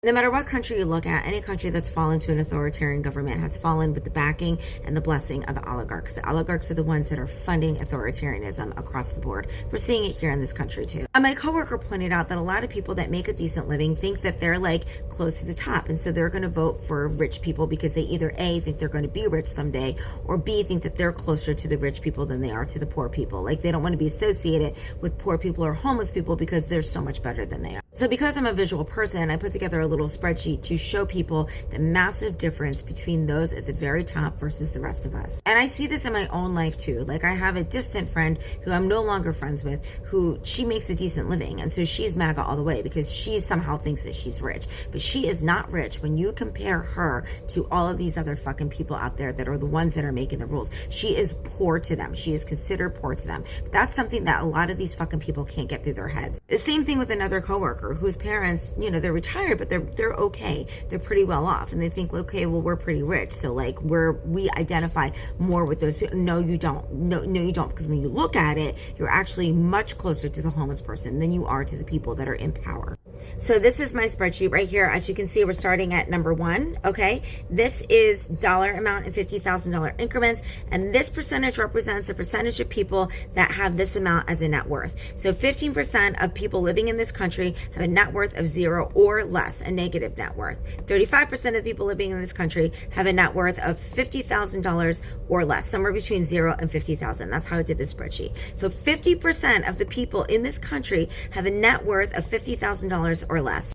No matter what country you look at, any country that's fallen to an authoritarian government has fallen with the backing and the blessing of the oligarchs. The oligarchs are the ones that are funding authoritarianism across the board. We're seeing it here in this country too. And my coworker pointed out that a lot of people that make a decent living think that they're like close to the top. And so they're going to vote for rich people because they either A, think they're going to be rich someday, or B, think that they're closer to the rich people than they are to the poor people. Like they don't want to be associated with poor people or homeless people because they're so much better than they are. So because I'm a visual person, I put together a little spreadsheet to show people the massive difference between those at the very top versus the rest of us. And I see this in my own life too. Like I have a distant friend who I'm no longer friends with, who she makes a decent living. And so she's MAGA all the way because she somehow thinks that she's rich. But she is not rich when you compare her to all of these other fucking people out there that are the ones that are making the rules. She is poor to them. She is considered poor to them. But that's something that a lot of these fucking people can't get through their heads. The same thing with another coworker whose parents, they're retired, but they're okay. They're pretty well off. And they think, okay, well, we're pretty rich. So like we identify more with those people. No, you don't. No, you don't. Because when you look at it, you're actually much closer to the homeless person than you are to the people that are in power. So this is my spreadsheet right here. As you can see, we're starting at number 1. Okay. This is dollar amount in $50,000 increments. And this percentage represents a percentage of people that have this amount as a net worth. So 15% of people living in this country have a net worth of 0 or less, a negative net worth. 35% of people living in this country have a net worth of $50,000 or less, somewhere between 0 and 50,000. That's how I did this spreadsheet. So 50% of the people in this country have a net worth of $50,000 or less.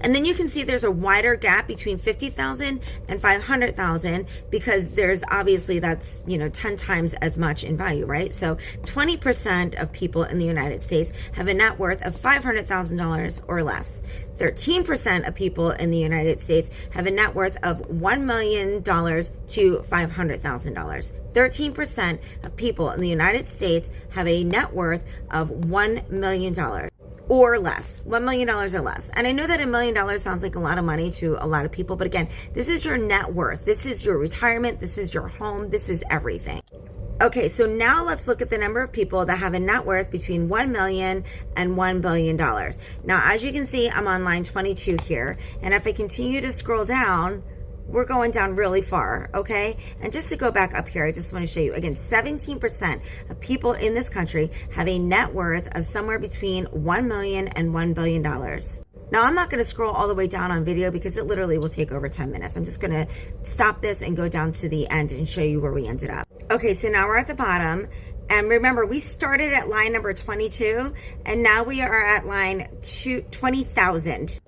And then you can see there's a wider gap between 50,000 and 500,000 because there's obviously that's, 10 times as much in value, right? So 20% of people in the United States have a net worth of $500,000 or less. 13% of people in the United States have a net worth of $1 million to $500,000. 13% of people in the United States have a net worth of $1 million. Or less, $1 million or less. And I know that $1 million sounds like a lot of money to a lot of people, but again, this is your net worth. This is your retirement. This is your home. This is everything. Okay, so now let's look at the number of people that have a net worth between 1 million and $1 billion. Now, as you can see, I'm on line 22 here. And if I continue to scroll down, we're going down really far, okay? And just to go back up here, I just want to show you, again, 17% of people in this country have a net worth of somewhere between 1 million and $1 billion. Now, I'm not going to scroll all the way down on video because it literally will take over 10 minutes. I'm just going to stop this and go down to the end and show you where we ended up. Okay, so now we're at the bottom. And remember, we started at line number 22, and now we are at line 20,000.